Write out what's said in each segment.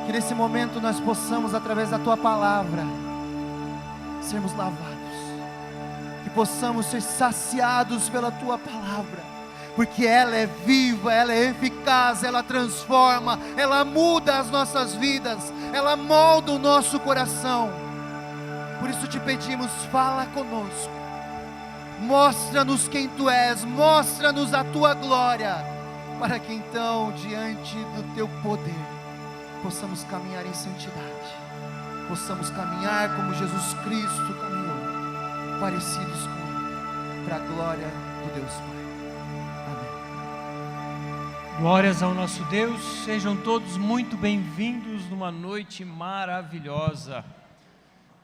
Que nesse momento nós possamos, através da Tua palavra, sermos lavados. Que possamos ser saciados pela Tua palavra, porque ela é viva, ela é eficaz, ela transforma, ela muda as nossas vidas, ela molda o nosso coração. Por isso te pedimos, fala conosco, mostra-nos quem Tu és, mostra-nos a Tua glória, para que então, diante do Teu poder, possamos caminhar em santidade, possamos caminhar como Jesus Cristo caminhou, parecidos com Ele, para a glória do Deus Pai. Glórias ao nosso Deus, sejam todos muito bem-vindos numa noite maravilhosa.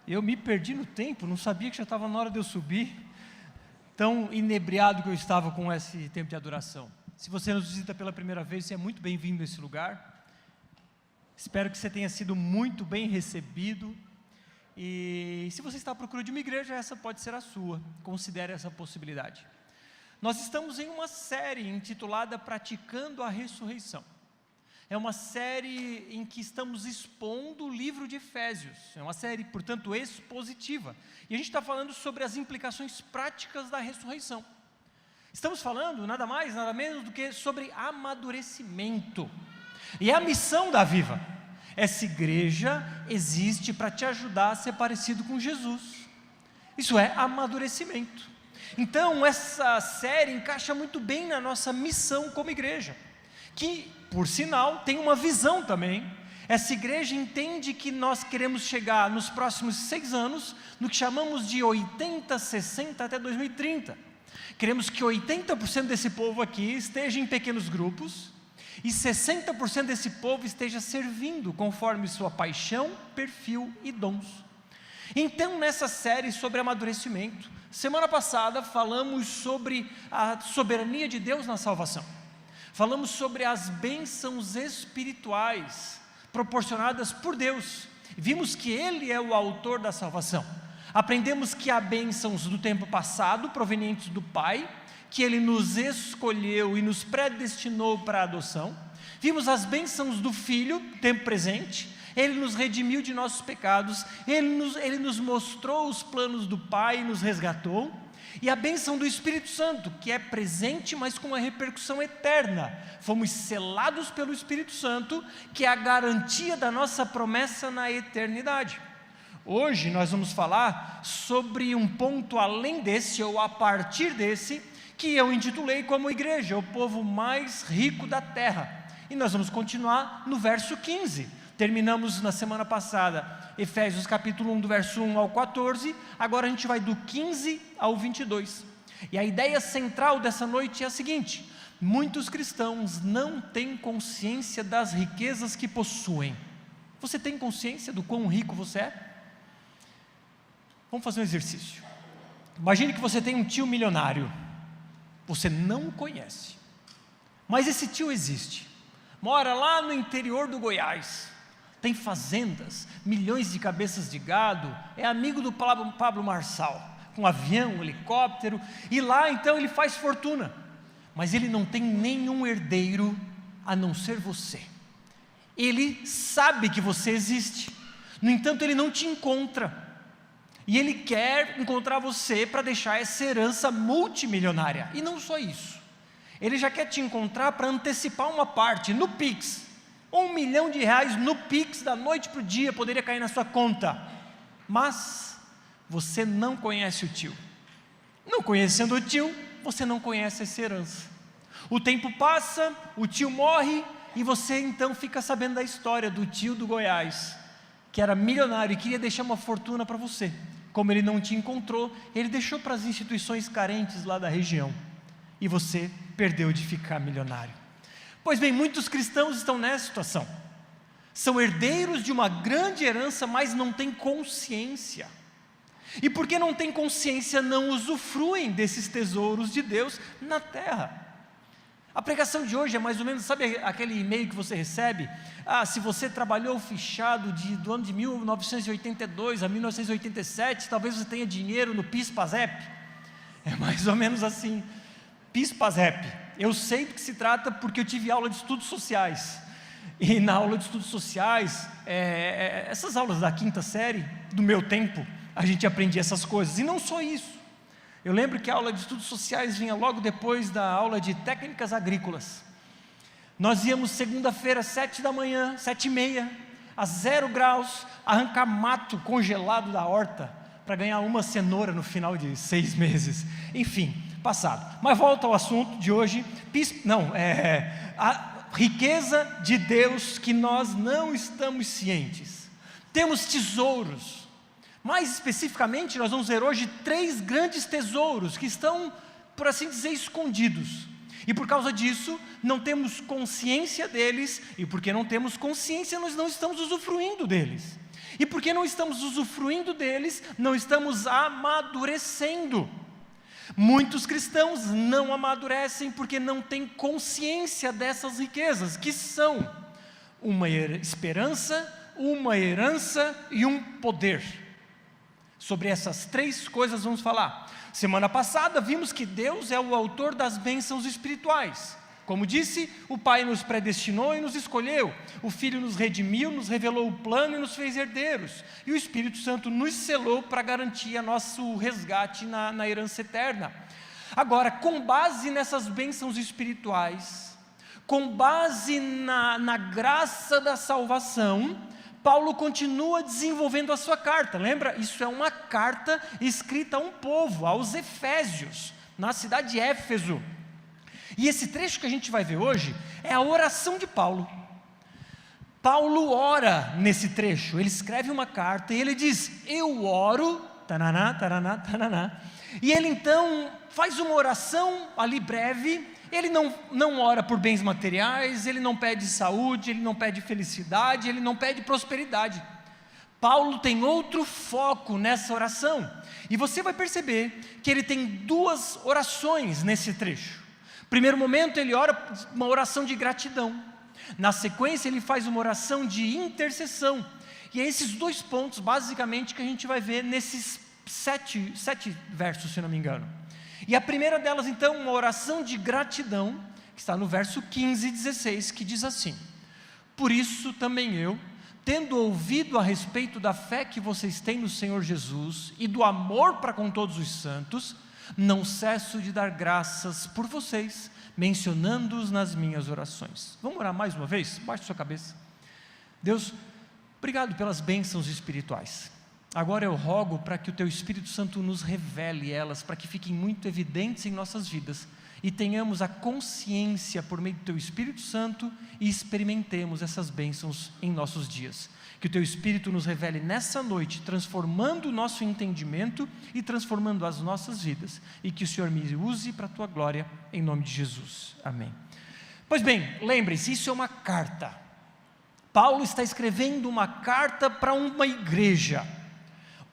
Eu me perdi no tempo, não sabia que já estava na hora de eu subir, tão inebriado que eu estava com esse tempo de adoração. Se você nos visita pela primeira vez, você é muito bem-vindo a esse lugar. Espero que você tenha sido muito bem recebido. E se você está à procura de uma igreja, essa pode ser a sua, considere essa possibilidade. Nós estamos em uma série intitulada Praticando a Ressurreição. É uma série em que estamos expondo o livro de Efésios. É uma série, portanto, expositiva. E a gente está falando sobre as implicações práticas da ressurreição. Estamos falando nada mais, nada menos do que sobre amadurecimento. E é a missão da Viva. Essa igreja existe para te ajudar a ser parecido com Jesus. Isso é amadurecimento. Então, essa série encaixa muito bem na nossa missão como igreja, que, por sinal, tem uma visão também. Essa igreja entende que nós queremos chegar nos próximos 6 anos, no que chamamos de 80, 60 até 2030. Queremos que 80% desse povo aqui esteja em pequenos grupos, e 60% desse povo esteja servindo, conforme sua paixão, perfil e dons. Então, nessa série sobre amadurecimento, semana passada falamos sobre a soberania de Deus na salvação. Falamos sobre as bênçãos espirituais proporcionadas por Deus. Vimos que Ele é o autor da salvação. Aprendemos que há bênçãos do tempo passado, provenientes do Pai, que Ele nos escolheu e nos predestinou para a adoção. Vimos as bênçãos do Filho, tempo presente. Ele nos redimiu de nossos pecados, Ele nos mostrou os planos do Pai e nos resgatou, e a bênção do Espírito Santo, que é presente, mas com uma repercussão eterna. Fomos selados pelo Espírito Santo, que é a garantia da nossa promessa na eternidade. Hoje nós vamos falar sobre um ponto além desse, ou a partir desse, que eu intitulei como igreja, o povo mais rico da terra. E nós vamos continuar no verso 15. Terminamos na semana passada, Efésios capítulo 1, do verso 1 ao 14, agora a gente vai do 15 ao 22. E a ideia central dessa noite é a seguinte: muitos cristãos não têm consciência das riquezas que possuem. Você tem consciência do quão rico você é? Vamos fazer um exercício. Imagine que você tem um tio milionário, você não o conhece, mas esse tio existe, mora lá no interior do Goiás, tem fazendas, milhões de cabeças de gado, é amigo do Pablo Marçal, com avião, helicóptero, e lá então ele faz fortuna, mas ele não tem nenhum herdeiro a não ser você. Ele sabe que você existe, no entanto ele não te encontra, e ele quer encontrar você para deixar essa herança multimilionária. E não só isso, ele já quer te encontrar para antecipar uma parte no Pix. R$1 milhão no Pix, da noite para o dia, poderia cair na sua conta. Mas você não conhece o tio. Não conhecendo o tio, você não conhece essa herança. O tempo passa, o tio morre, e você então fica sabendo da história do tio do Goiás, que era milionário e queria deixar uma fortuna para você. Como ele não te encontrou, ele deixou para as instituições carentes lá da região, e você perdeu de ficar milionário. Pois bem, muitos cristãos estão nessa situação, são herdeiros de uma grande herança, mas não têm consciência, e porque não têm consciência, não usufruem desses tesouros de Deus na terra. A pregação de hoje é mais ou menos, sabe aquele e-mail que você recebe? Se você trabalhou fichado do ano de 1982 a 1987, talvez você tenha dinheiro no PIS/PASEP. É mais ou menos assim, PIS/PASEP. Eu sei do que se trata porque eu tive aula de estudos sociais. E na aula de estudos sociais, essas aulas da 5ª série, do meu tempo, a gente aprendia essas coisas. E não só isso. Eu lembro que a aula de estudos sociais vinha logo depois da aula de técnicas agrícolas. Nós íamos segunda-feira, 7 da manhã, 7h30, a 0 graus, arrancar mato congelado da horta, para ganhar uma cenoura no final de 6 meses. Enfim, passado. Mas volta ao assunto de hoje. A riqueza de Deus que nós não estamos cientes. Temos tesouros. Mais especificamente, nós vamos ver hoje 3 grandes tesouros que estão, por assim dizer, escondidos. E por causa disso, não temos consciência deles, e porque não temos consciência, nós não estamos usufruindo deles. E porque não estamos usufruindo deles, não estamos amadurecendo. Muitos cristãos não amadurecem porque não têm consciência dessas riquezas, que são uma esperança, uma herança e um poder. Sobre essas 3 coisas vamos falar. Semana passada vimos que Deus é o autor das bênçãos espirituais. Como disse, o Pai nos predestinou e nos escolheu, o Filho nos redimiu, nos revelou o plano e nos fez herdeiros, e o Espírito Santo nos selou para garantir nosso resgate na herança eterna. Agora, com base nessas bênçãos espirituais, com base na graça da salvação, Paulo continua desenvolvendo a sua carta. Lembra? Isso é uma carta escrita a um povo, aos Efésios, na cidade de Éfeso. E esse trecho que a gente vai ver hoje é a oração de Paulo. Paulo ora nesse trecho, ele escreve uma carta e ele diz: eu oro, taraná, taraná, taraná. E ele então faz uma oração ali breve. Ele não ora por bens materiais, ele não pede saúde, ele não pede felicidade, ele não pede prosperidade. Paulo tem outro foco nessa oração. E você vai perceber que ele tem 2 orações nesse trecho. Primeiro momento ele ora uma oração de gratidão. Na sequência ele faz uma oração de intercessão. E é esses 2 pontos basicamente que a gente vai ver nesses 7 versos, se não me engano. E a primeira delas então, uma oração de gratidão, que está no verso 15 e 16, que diz assim: por isso também eu, tendo ouvido a respeito da fé que vocês têm no Senhor Jesus e do amor para com todos os santos, não cesso de dar graças por vocês, mencionando-os nas minhas orações. Vamos orar mais uma vez? Baixe sua cabeça. Deus, obrigado pelas bênçãos espirituais. Agora eu rogo para que o Teu Espírito Santo nos revele elas, para que fiquem muito evidentes em nossas vidas, e tenhamos a consciência por meio do Teu Espírito Santo, e experimentemos essas bênçãos em nossos dias. Que o Teu Espírito nos revele nessa noite, transformando o nosso entendimento e transformando as nossas vidas, e que o Senhor me use para a Tua glória, em nome de Jesus, amém. Pois bem, lembre-se, isso é uma carta. Paulo está escrevendo uma carta para uma igreja.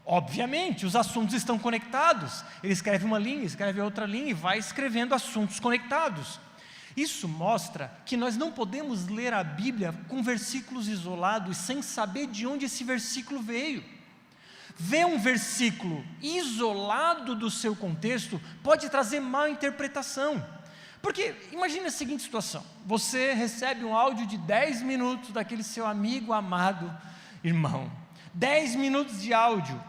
Obviamente, os assuntos estão conectados. Ele escreve uma linha, escreve outra linha e vai escrevendo assuntos conectados. Isso mostra que nós não podemos ler a Bíblia com versículos isolados, sem saber de onde esse versículo veio. Ver um versículo isolado do seu contexto pode trazer má interpretação. Porque imagine a seguinte situação: você recebe um áudio de 10 minutos daquele seu amigo amado irmão. 10 minutos de áudio.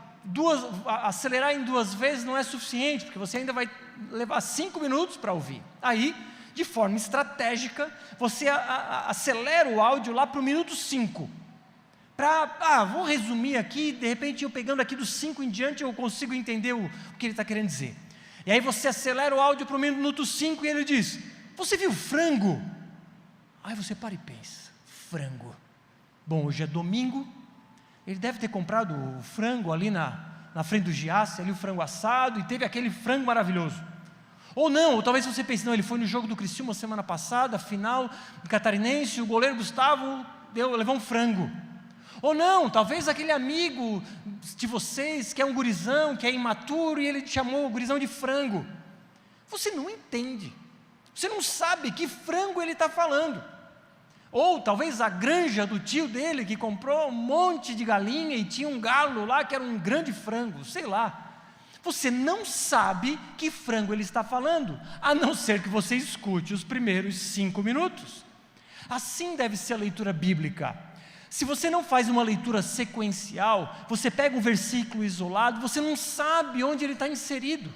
Acelerar em 2 vezes não é suficiente, porque você ainda vai levar 5 minutos para ouvir. Aí, de forma estratégica, você acelera o áudio lá para o minuto 5. Vou resumir aqui, de repente eu pegando aqui dos 5 em diante eu consigo entender o que ele está querendo dizer. E aí você acelera o áudio para o minuto 5 e ele diz: você viu frango? Aí você para e pensa: frango. Bom, hoje é domingo. Ele deve ter comprado o frango ali na frente do Giasse, ali o frango assado, e teve aquele frango maravilhoso. Ou não, ou talvez você pense: não, ele foi no jogo do Criciúma semana passada, final do Catarinense, o goleiro Gustavo levou um frango. Ou não, talvez aquele amigo de vocês que é um gurizão, que é imaturo, e ele chamou o gurizão de frango. Você não entende, você não sabe que frango ele está falando. Ou talvez a granja do tio dele, que comprou um monte de galinha e tinha um galo lá que era um grande frango, sei lá. Você não sabe que frango ele está falando, a não ser que você escute os primeiros 5 minutos. Assim deve ser a leitura bíblica. Se você não faz uma leitura sequencial, você pega um versículo isolado, você não sabe onde ele está inserido.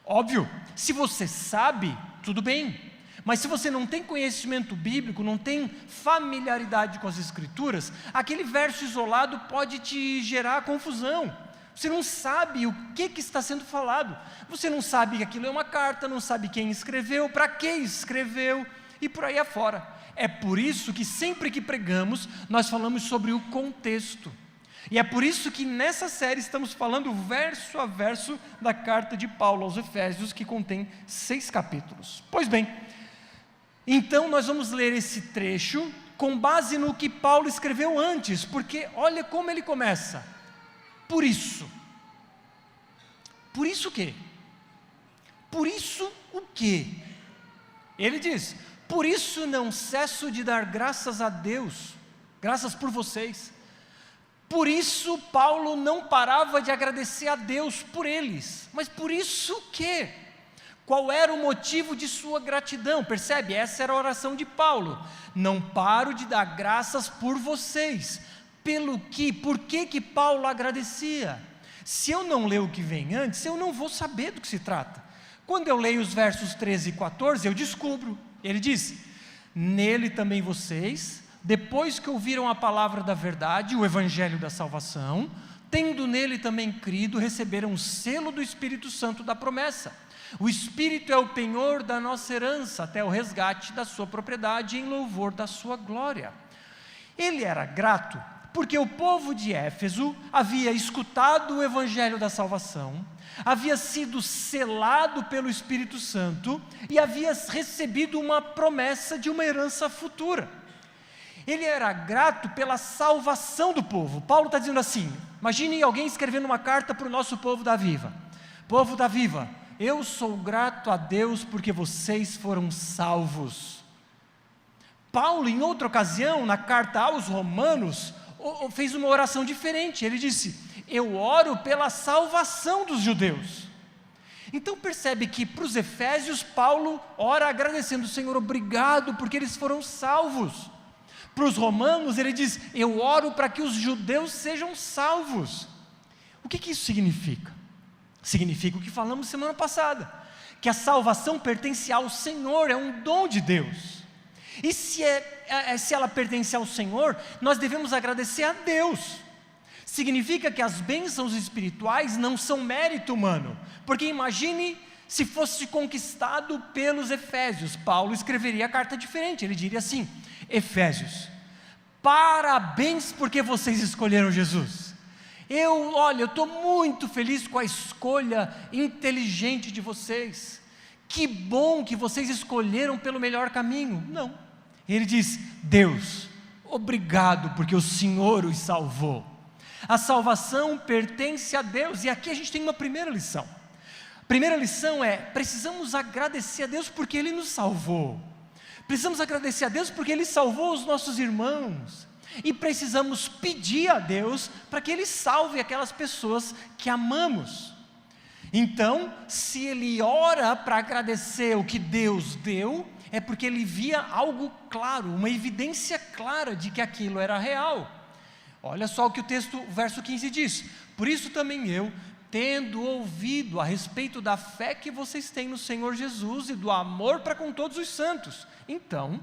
Óbvio, se você sabe, tudo bem, mas se você não tem conhecimento bíblico, não tem familiaridade com as Escrituras, aquele verso isolado pode te gerar confusão. Você não sabe o que está sendo falado, você não sabe que aquilo é uma carta, não sabe quem escreveu, para que escreveu, e por aí afora. É por isso que sempre que pregamos, nós falamos sobre o contexto. E é por isso que nessa série estamos falando verso a verso da carta de Paulo aos Efésios, que contém 6 capítulos. Pois bem, então nós vamos ler esse trecho com base no que Paulo escreveu antes, porque olha como ele começa. Por isso. Por isso o quê? Por isso o quê? Ele diz: por isso não cesso de dar graças a Deus, graças por vocês. Por isso Paulo não parava de agradecer a Deus por eles. Mas por isso o quê? Qual era o motivo de sua gratidão? Percebe? Essa era a oração de Paulo. Não paro de dar graças por vocês. Por que Paulo agradecia? Se eu não ler o que vem antes, eu não vou saber do que se trata. Quando eu leio os versos 13 e 14, eu descubro. Ele diz: nele também vocês, depois que ouviram a palavra da verdade, o evangelho da salvação, tendo nele também crido, receberam o selo do Espírito Santo da promessa. O Espírito é o penhor da nossa herança, até o resgate da sua propriedade, em louvor da sua glória. Ele era grato, porque o povo de Éfeso havia escutado o evangelho da salvação, havia sido selado pelo Espírito Santo e havia recebido uma promessa de uma herança futura. Ele era grato pela salvação do povo. Paulo está dizendo assim: imagine alguém escrevendo uma carta para o nosso povo da Viva. Povo da Viva, eu sou grato a Deus porque vocês foram salvos. Paulo, em outra ocasião, na carta aos Romanos, fez uma oração diferente. Ele disse: eu oro pela salvação dos judeus. Então percebe que para os Efésios, Paulo ora agradecendo o Senhor, obrigado porque eles foram salvos. Para os romanos ele diz: eu oro para que os judeus sejam salvos. O que isso significa? Significa o que falamos semana passada, que a salvação pertence ao Senhor, é um dom de Deus. E se ela pertence ao Senhor, nós devemos agradecer a Deus. Significa que as bênçãos espirituais não são mérito humano, porque imagine se fosse conquistado pelos Efésios. Paulo escreveria a carta diferente, ele diria assim: Efésios, parabéns porque vocês escolheram Jesus. Eu estou muito feliz com a escolha inteligente de vocês. Que bom que vocês escolheram pelo melhor caminho. Não, ele diz: Deus, obrigado porque o Senhor os salvou. A salvação pertence a Deus. E aqui a gente tem uma primeira lição. A primeira lição é: precisamos agradecer a Deus porque Ele nos salvou. Precisamos agradecer a Deus porque Ele salvou os nossos irmãos. E precisamos pedir a Deus para que Ele salve aquelas pessoas que amamos. Então, se ele ora para agradecer o que Deus deu, é porque ele via algo claro, uma evidência clara de que aquilo era real. Olha só o que o verso 15 diz: por isso também eu, tendo ouvido a respeito da fé que vocês têm no Senhor Jesus e do amor para com todos os santos. Então,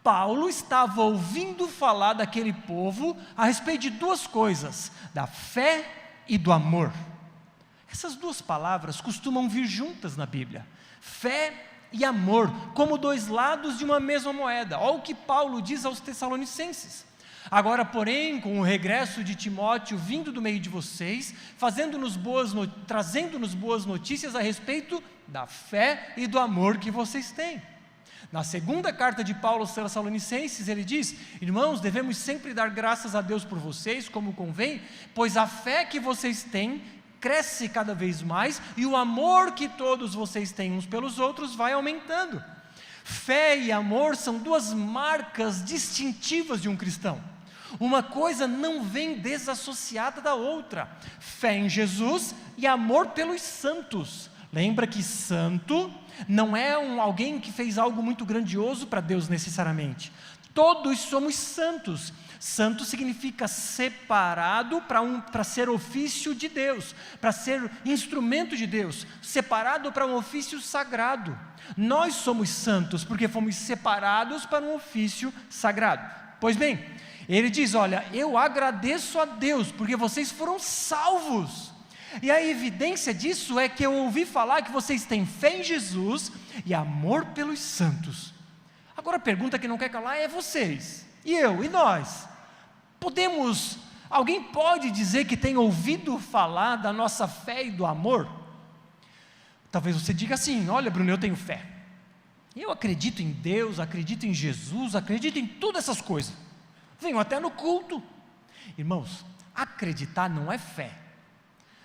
Paulo estava ouvindo falar daquele povo a respeito de duas coisas: da fé e do amor. Essas duas palavras costumam vir juntas na Bíblia, fé e amor, como dois lados de uma mesma moeda. Olha o que Paulo diz aos Tessalonicenses: agora, porém, com o regresso de Timóteo vindo do meio de vocês, trazendo-nos boas notícias a respeito da fé e do amor que vocês têm. Na segunda carta de Paulo aos Tessalonicenses, ele diz: irmãos, devemos sempre dar graças a Deus por vocês, como convém, pois a fé que vocês têm cresce cada vez mais, e o amor que todos vocês têm uns pelos outros vai aumentando. Fé e amor são duas marcas distintivas de um cristão. Uma coisa não vem desassociada da outra. Fé em Jesus e amor pelos santos. Lembra que santo não é alguém que fez algo muito grandioso para Deus necessariamente. Todos somos santos. Santo significa separado para ser ofício de Deus, para ser instrumento de Deus, separado para um ofício sagrado. Nós somos santos porque fomos separados para um ofício sagrado. Pois bem, ele diz, olha, eu agradeço a Deus porque vocês foram salvos. E a evidência disso é que eu ouvi falar que vocês têm fé em Jesus e amor pelos santos. Agora a pergunta que não quer calar é vocês, e eu, e nós. Alguém pode dizer que tem ouvido falar da nossa fé e do amor? Talvez você diga assim, olha Bruno, eu tenho fé. Eu acredito em Deus, acredito em Jesus, acredito em todas essas coisas. Venho até no culto. Irmãos, acreditar não é fé.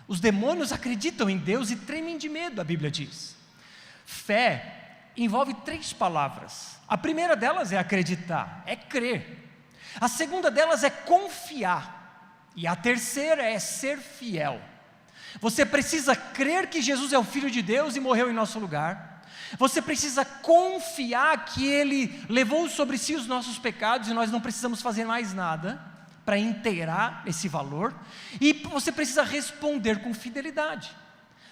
Os demônios acreditam em Deus e tremem de medo, a Bíblia diz. Fé envolve 3 palavras. A primeira delas é acreditar, é crer. A segunda delas é confiar. E a terceira é ser fiel. Você precisa crer que Jesus é o Filho de Deus e morreu em nosso lugar. Você precisa confiar que Ele levou sobre si os nossos pecados e nós não precisamos fazer mais nada para inteirar esse valor. E você precisa responder com fidelidade.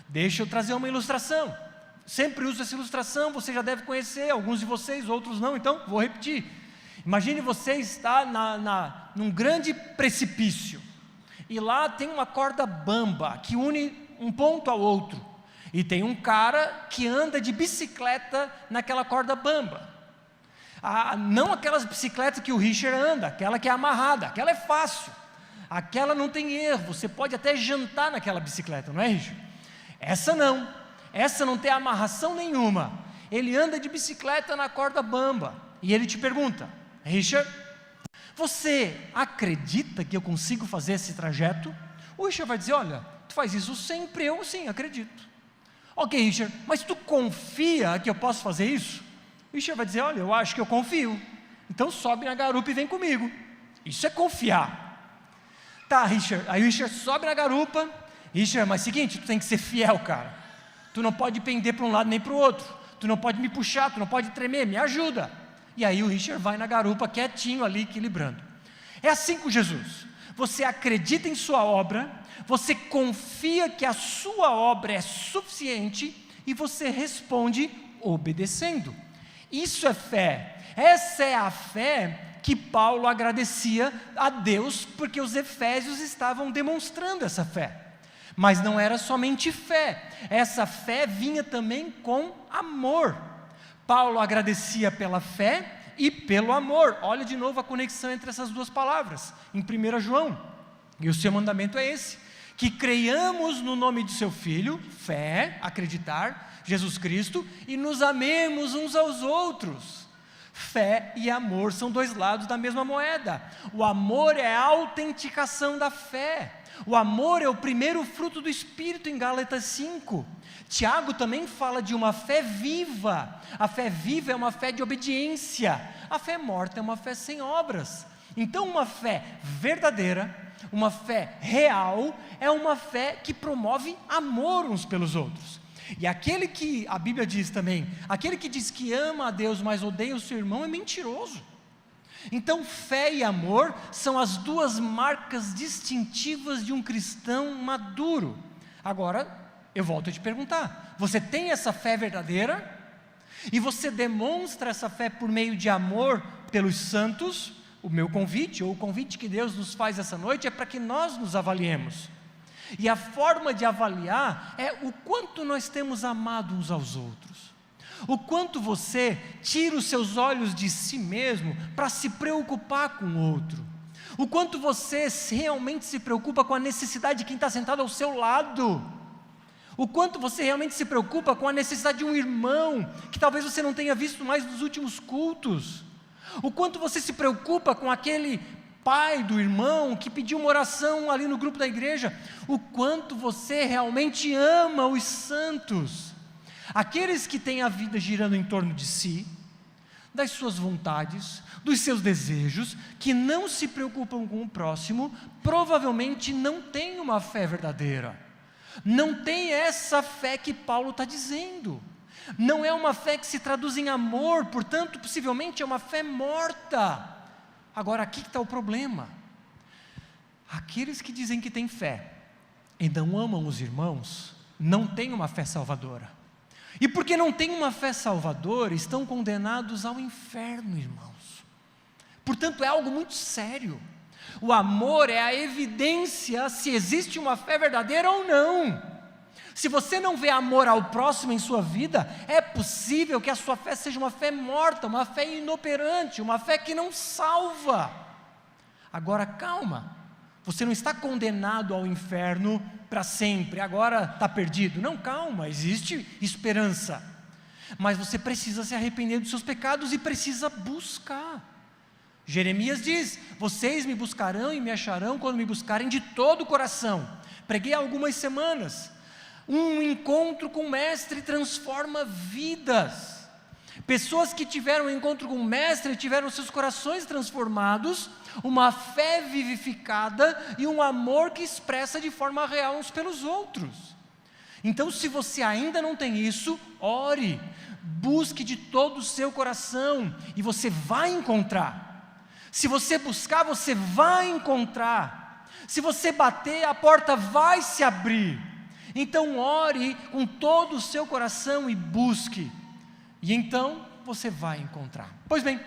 Deixa eu trazer uma ilustração. Sempre uso essa ilustração, você já deve conhecer, alguns de vocês, outros não, então vou repetir. Imagine você estar num grande precipício, e lá tem uma corda bamba, que une um ponto ao outro, e tem um cara que anda de bicicleta naquela corda bamba, não aquelas bicicletas que o Richard anda, aquela que é amarrada, aquela é fácil, aquela não tem erro, você pode até jantar naquela bicicleta, não é, Richard? Essa não tem amarração nenhuma, ele anda de bicicleta na corda bamba, e ele te pergunta, Richard, você acredita que eu consigo fazer esse trajeto? O Richard vai dizer, olha, tu faz isso sempre, eu sim, acredito. Ok, Richard, mas tu confia que eu posso fazer isso? O Richard vai dizer, olha, eu acho que eu confio. Então sobe na garupa e vem comigo. Isso é confiar. Tá, Richard, aí o Richard sobe na garupa. Richard, mas seguinte, tu tem que ser fiel, cara. Tu não pode pender para um lado nem para o outro. Tu não pode me puxar, tu não pode tremer, me ajuda. E aí o Richard vai na garupa quietinho ali, equilibrando. É assim com Jesus. Você acredita em sua obra, você confia que a sua obra é suficiente e você responde obedecendo. Isso é fé. Essa é a fé que Paulo agradecia a Deus porque os efésios estavam demonstrando essa fé. Mas não era somente fé. Essa fé vinha também com amor. Paulo agradecia pela fé e pelo amor. Olha de novo a conexão entre essas duas palavras, em 1 João, e o seu mandamento é esse, que creiamos no nome de seu Filho, fé, acreditar, Jesus Cristo, e nos amemos uns aos outros. Fé e amor são 2 lados da mesma moeda. O amor é a autenticação da fé. O amor é o primeiro fruto do Espírito em Gálatas 5. Tiago também fala de uma fé viva. A fé viva é uma fé de obediência. A fé morta é uma fé sem obras. Então uma fé verdadeira, uma fé real, é uma fé que promove amor uns pelos outros. E aquele que, a Bíblia diz também, aquele que diz que ama a Deus, mas odeia o seu irmão, é mentiroso. Então fé e amor são as 2 marcas distintivas de um cristão maduro. Agora, eu volto a te perguntar, você tem essa fé verdadeira? E você demonstra essa fé por meio de amor pelos santos? O meu convite, ou o convite que Deus nos faz essa noite, é para que nós nos avaliemos. E a forma de avaliar é o quanto nós temos amado uns aos outros. O quanto você tira os seus olhos de si mesmo para se preocupar com o outro. O quanto você realmente se preocupa com a necessidade de quem está sentado ao seu lado. O quanto você realmente se preocupa com a necessidade de um irmão que talvez você não tenha visto mais nos últimos cultos. O quanto você se preocupa com aquele pai do irmão que pediu uma oração ali no grupo da igreja. O quanto você realmente ama os santos. Aqueles que têm a vida girando em torno de si, das suas vontades, dos seus desejos, que não se preocupam com o próximo, provavelmente não têm uma fé verdadeira. Não tem essa fé que Paulo está dizendo. Não é uma fé que se traduz em amor, portanto, possivelmente é uma fé morta. Agora, aqui que está o problema. Aqueles que dizem que têm fé e não amam os irmãos, não têm uma fé salvadora. E porque não têm uma fé salvadora, estão condenados ao inferno, irmãos. Portanto, é algo muito sério. O amor é a evidência se existe uma fé verdadeira ou não. Se você não vê amor ao próximo em sua vida, é possível que a sua fé seja uma fé morta, uma fé inoperante, uma fé que não salva. Agora, calma, você não está condenado ao inferno para sempre, agora está perdido. Não, calma, existe esperança. Mas você precisa se arrepender dos seus pecados e precisa buscar. Jeremias diz: vocês me buscarão e me acharão quando me buscarem de todo o coração. Preguei há algumas semanas. Um encontro com o Mestre transforma vidas. Pessoas que tiveram um encontro com o Mestre tiveram seus corações transformados, uma fé vivificada e um amor que expressa de forma real uns pelos outros. Então, se você ainda não tem isso, ore, busque de todo o seu coração e você vai encontrar. Se você buscar, você vai encontrar. Se você bater, a porta vai se abrir. Então ore com todo o seu coração e busque, e então você vai encontrar. Pois bem,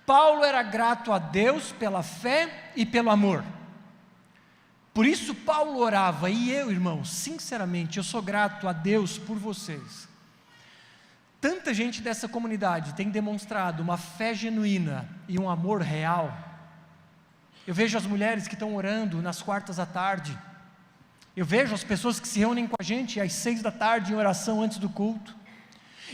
Paulo era grato a Deus pela fé e pelo amor. Por isso Paulo orava, e eu, irmãos, sinceramente, eu sou grato a Deus por vocês. Tanta gente dessa comunidade tem demonstrado uma fé genuína e um amor real. Eu vejo as mulheres que estão orando nas quartas à tarde. Eu vejo as pessoas que se reúnem com a gente às 6 da tarde em oração antes do culto.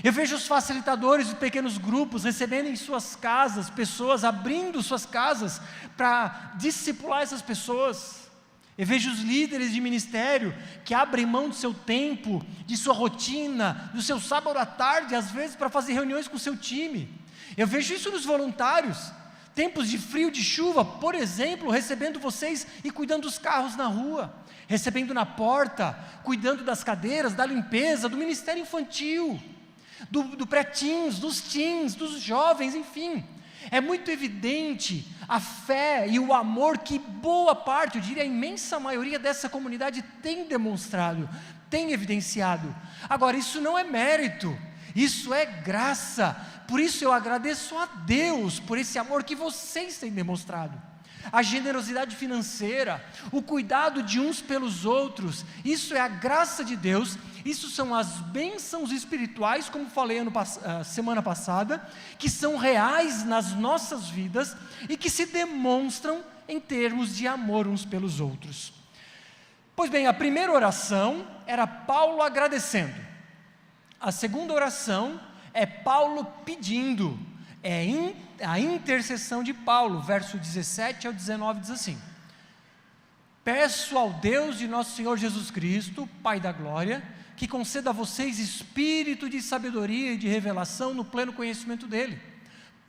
Eu vejo os facilitadores de pequenos grupos recebendo em suas casas pessoas, abrindo suas casas para discipular essas pessoas. Eu vejo os líderes de ministério que abrem mão do seu tempo, de sua rotina, do seu sábado à tarde, às vezes para fazer reuniões com o seu time. Eu vejo isso nos voluntários, tempos de frio, de chuva, por exemplo, recebendo vocês e cuidando dos carros na rua, recebendo na porta, cuidando das cadeiras, da limpeza, do ministério infantil, do pré-teens, dos teens, dos jovens, enfim. É muito evidente a fé e o amor que boa parte, eu diria a imensa maioria dessa comunidade tem demonstrado, tem evidenciado. Agora, isso não é mérito, isso é graça. Por isso eu agradeço a Deus por esse amor que vocês têm demonstrado. A generosidade financeira, o cuidado de uns pelos outros, isso é a graça de Deus, isso são as bênçãos espirituais, como falei semana passada, que são reais nas nossas vidas e que se demonstram em termos de amor uns pelos outros. Pois bem, a primeira oração era Paulo agradecendo, a segunda oração é Paulo pedindo, a intercessão de Paulo, verso 17 ao 19 diz assim: peço ao Deus de nosso Senhor Jesus Cristo, Pai da glória, que conceda a vocês espírito de sabedoria e de revelação no pleno conhecimento dele.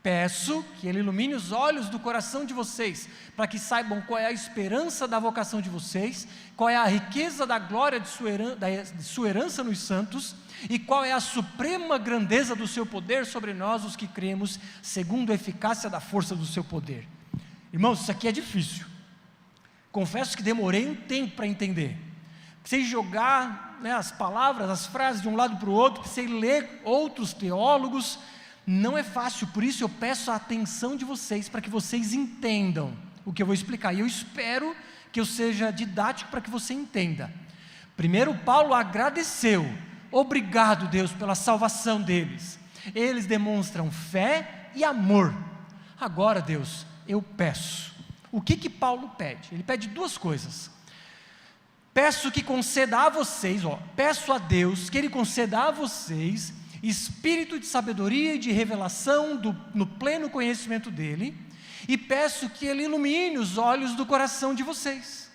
Peço que ele ilumine os olhos do coração de vocês, para que saibam qual é a esperança da vocação de vocês, qual é a riqueza da glória de sua herança nos santos, e qual é a suprema grandeza do seu poder sobre nós, os que cremos, segundo a eficácia da força do seu poder. Irmãos, isso aqui é difícil. Confesso que demorei um tempo para entender. Precisei jogar as palavras, as frases de um lado para o outro, precisei ler outros teólogos. Não é fácil, por isso eu peço a atenção de vocês, para que vocês entendam o que eu vou explicar. E eu espero que eu seja didático para que você entenda. Primeiro, Paulo agradeceu. Obrigado, Deus, pela salvação deles. Eles demonstram fé e amor. Agora, Deus, eu peço. O que Paulo pede? Ele pede duas coisas. Peço que conceda a vocês, peço a Deus que Ele conceda a vocês espírito de sabedoria e de revelação no pleno conhecimento dEle, e peço que Ele ilumine os olhos do coração de vocês.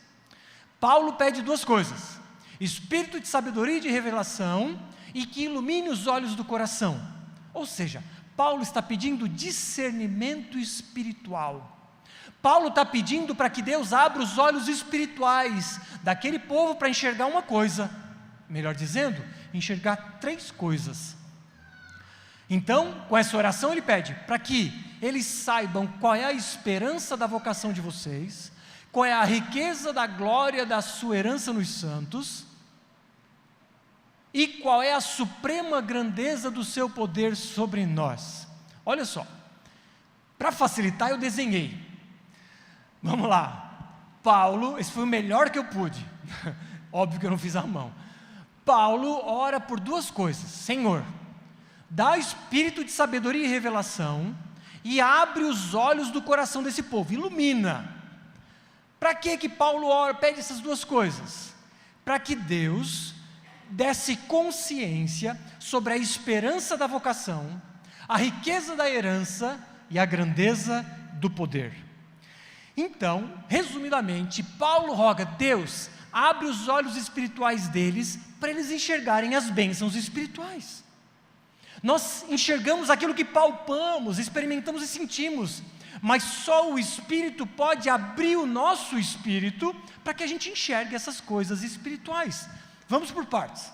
Paulo pede duas coisas: espírito de sabedoria e de revelação, e que ilumine os olhos do coração. Ou seja, Paulo está pedindo discernimento espiritual. Paulo está pedindo para que Deus abra os olhos espirituais daquele povo para enxergar uma coisa, melhor dizendo, enxergar três coisas. Então, com essa oração ele pede para que eles saibam qual é a esperança da vocação de vocês, qual é a riqueza da glória da sua herança nos santos, e qual é a suprema grandeza do seu poder sobre nós. Olha só, para facilitar eu desenhei. Vamos lá, Paulo, esse foi o melhor que eu pude, óbvio que eu não fiz a mão. Paulo ora por duas coisas: Senhor, dá espírito de sabedoria e revelação, e abre os olhos do coração desse povo, ilumina. Para que Paulo ora, pede essas duas coisas? Para que Deus desse consciência sobre a esperança da vocação, a riqueza da herança e a grandeza do poder. Então, resumidamente, Paulo roga: Deus, abre os olhos espirituais deles, para eles enxergarem as bênçãos espirituais. Nós enxergamos aquilo que palpamos, experimentamos e sentimos, mas só o Espírito pode abrir o nosso espírito, para que a gente enxergue essas coisas espirituais. Vamos por partes.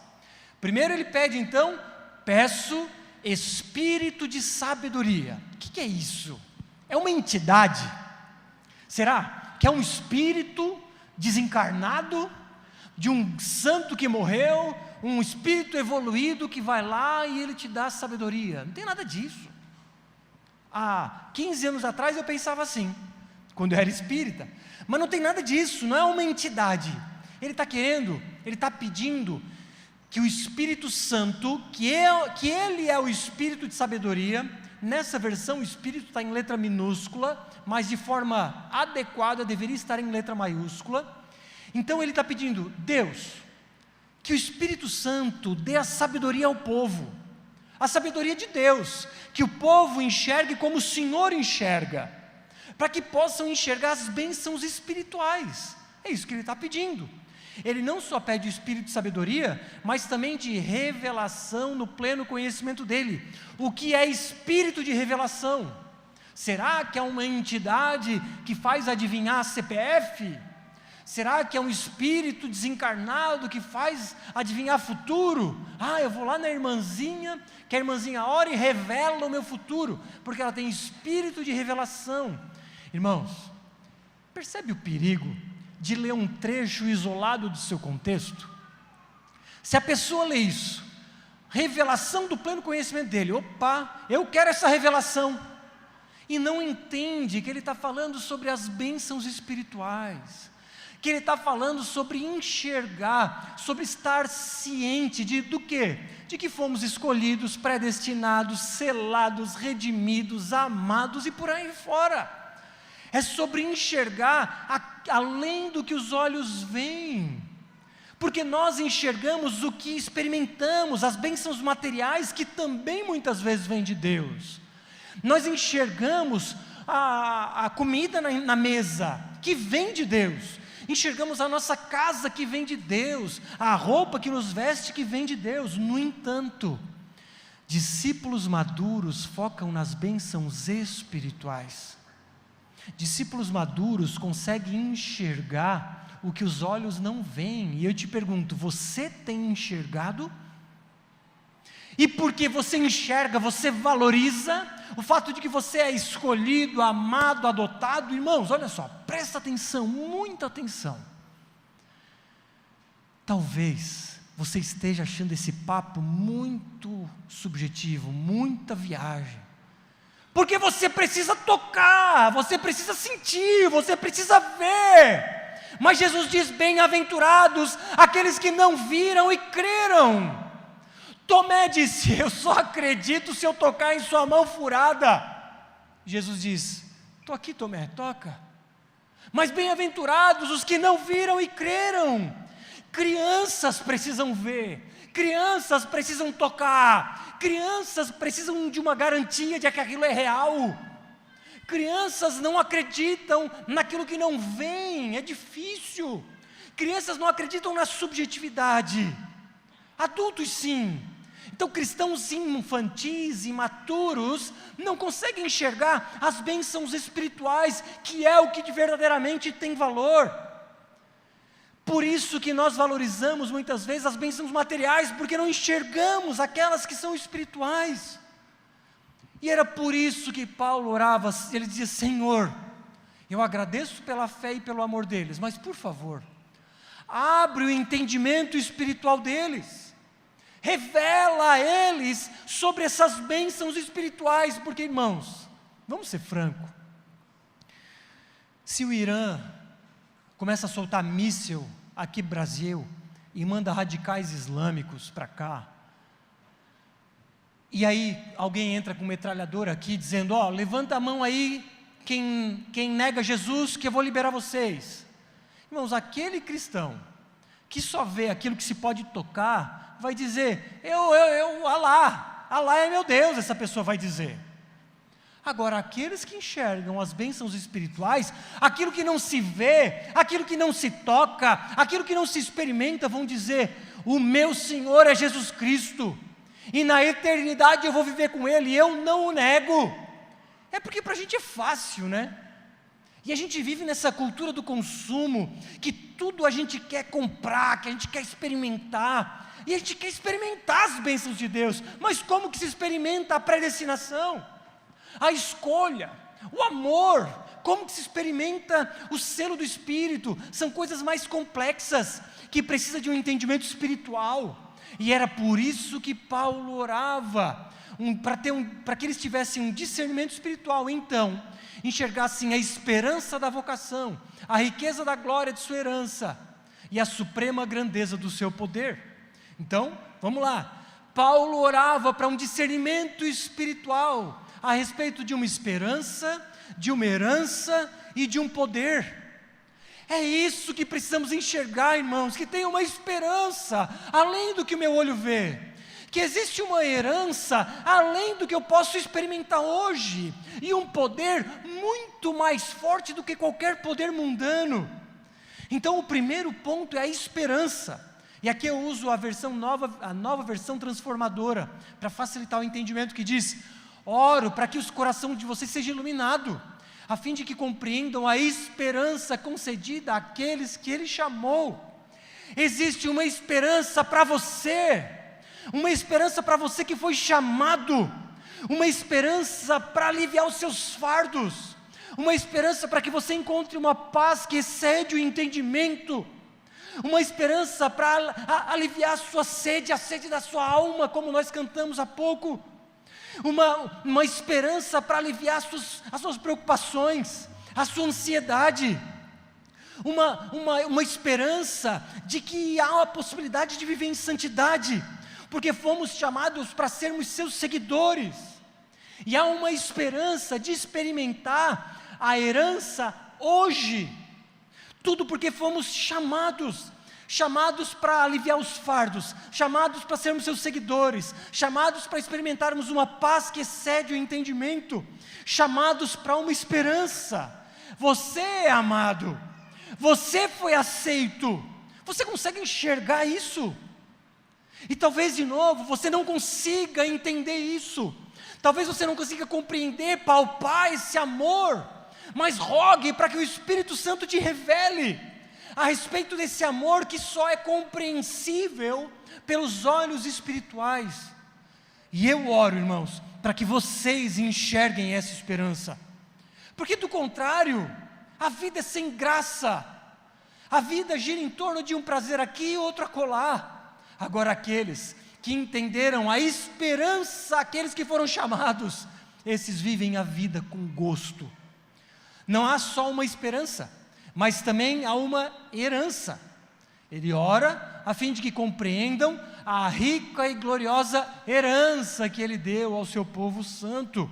Primeiro ele pede então: peço espírito de sabedoria. O que é isso? É uma entidade? Será que é um espírito desencarnado, de um santo que morreu, um espírito evoluído que vai lá e ele te dá sabedoria? Não tem nada disso. Há 15 anos atrás eu pensava assim, quando eu era espírita, mas não tem nada disso, não é uma entidade. Ele está pedindo que o Espírito Santo, que ele é o espírito de sabedoria. Nessa versão o espírito está em letra minúscula, mas de forma adequada deveria estar em letra maiúscula. Então ele está pedindo: Deus, que o Espírito Santo dê a sabedoria ao povo, a sabedoria de Deus, que o povo enxergue como o Senhor enxerga, para que possam enxergar as bênçãos espirituais. É isso que ele está pedindo. Ele não só pede o espírito de sabedoria, mas também de revelação no pleno conhecimento dele. O que é espírito de revelação? Será que é uma entidade que faz adivinhar a CPF? Será que é um espírito desencarnado que faz adivinhar futuro? Eu vou lá na irmãzinha, que a irmãzinha ora e revela o meu futuro, porque ela tem espírito de revelação. Irmãos, percebe o perigo de ler um trecho isolado do seu contexto? Se a pessoa lê isso, revelação do pleno conhecimento dele, opa, eu quero essa revelação, e não entende que ele está falando sobre as bênçãos espirituais, que ele está falando sobre enxergar, sobre estar ciente do quê? De que fomos escolhidos, predestinados, selados, redimidos, amados e por aí fora. É sobre enxergar além do que os olhos veem, porque nós enxergamos o que experimentamos, as bênçãos materiais que também muitas vezes vêm de Deus. Nós enxergamos a comida na mesa, que vem de Deus. Enxergamos a nossa casa, que vem de Deus, a roupa que nos veste, que vem de Deus. No entanto, discípulos maduros focam nas bênçãos espirituais. Discípulos maduros conseguem enxergar o que os olhos não veem. E eu te pergunto: você tem enxergado? E porque você enxerga, você valoriza o fato de que você é escolhido, amado, adotado? Irmãos, olha só, presta atenção, muita atenção. Talvez você esteja achando esse papo muito subjetivo, muita viagem, porque você precisa tocar, você precisa sentir, você precisa ver. Mas Jesus diz: bem-aventurados aqueles que não viram e creram. Tomé disse: eu só acredito se eu tocar em sua mão furada. Jesus diz: estou aqui, Tomé, toca. Mas bem-aventurados os que não viram e creram. Crianças precisam ver, crianças precisam tocar, crianças precisam de uma garantia de que aquilo é real. Crianças não acreditam naquilo que não vem, é difícil. Crianças não acreditam na subjetividade. Adultos sim. Então cristãos infantis, imaturos, não conseguem enxergar as bênçãos espirituais, que é o que verdadeiramente tem valor. Por isso que nós valorizamos muitas vezes as bênçãos materiais, porque não enxergamos aquelas que são espirituais. E era por isso que Paulo orava, ele dizia: Senhor, eu agradeço pela fé e pelo amor deles, mas por favor, abre o entendimento espiritual deles, revela a eles sobre essas bênçãos espirituais, porque, irmãos, vamos ser francos, se o Irã começa a soltar míssil aqui no Brasil, e manda radicais islâmicos para cá, e aí alguém entra com metralhadora aqui, dizendo: ó, levanta a mão aí, quem nega Jesus, que eu vou liberar vocês. Irmãos, aquele cristão que só vê aquilo que se pode tocar, vai dizer: Alá é meu Deus, essa pessoa vai dizer. Agora, aqueles que enxergam as bênçãos espirituais, aquilo que não se vê, aquilo que não se toca, aquilo que não se experimenta, vão dizer: o meu Senhor é Jesus Cristo, e na eternidade eu vou viver com Ele, e eu não o nego. É porque para a gente é fácil, né? E a gente vive nessa cultura do consumo, que tudo a gente quer comprar, que a gente quer experimentar, e a gente quer experimentar as bênçãos de Deus, mas como que se experimenta a predestinação? A escolha, o amor, como que se experimenta o selo do Espírito? São coisas mais complexas, que precisa de um entendimento espiritual, e era por isso que Paulo orava, para que eles tivessem um discernimento espiritual, então, enxergassem a esperança da vocação, a riqueza da glória de sua herança, e a suprema grandeza do seu poder. Então, vamos lá, Paulo orava para um discernimento espiritual, a respeito de uma esperança, de uma herança e de um poder. É isso que precisamos enxergar, irmãos, que tem uma esperança, além do que o meu olho vê, que existe uma herança, além do que eu posso experimentar hoje, e um poder muito mais forte do que qualquer poder mundano. Então o primeiro ponto é a esperança, e aqui eu uso a nova versão transformadora, para facilitar o entendimento, que diz: oro para que o coração de vocês seja iluminado, a fim de que compreendam a esperança concedida àqueles que Ele chamou. Existe uma esperança para você, uma esperança para você que foi chamado, uma esperança para aliviar os seus fardos, uma esperança para que você encontre uma paz que excede o entendimento, uma esperança para aliviar a sua sede, a sede da sua alma, como nós cantamos há pouco, uma esperança para aliviar as suas preocupações, a sua ansiedade, uma esperança de que há a possibilidade de viver em santidade, porque fomos chamados para sermos seus seguidores, e há uma esperança de experimentar a herança hoje, tudo porque fomos chamados para aliviar os fardos, chamados para sermos seus seguidores, chamados para experimentarmos uma paz que excede o entendimento, chamados para uma esperança. Você é amado, você foi aceito, você consegue enxergar isso? E talvez de novo você não consiga entender isso, talvez você não consiga compreender, palpar esse amor, mas rogue para que o Espírito Santo te revele a respeito desse amor que só é compreensível pelos olhos espirituais. E eu oro, irmãos, para que vocês enxerguem essa esperança, porque do contrário, a vida é sem graça, a vida gira em torno de um prazer aqui e outro acolá. Agora aqueles que entenderam a esperança, aqueles que foram chamados, esses vivem a vida com gosto. Não há só uma esperança, mas também há uma herança. Ele ora a fim de que compreendam a rica e gloriosa herança que Ele deu ao seu povo santo.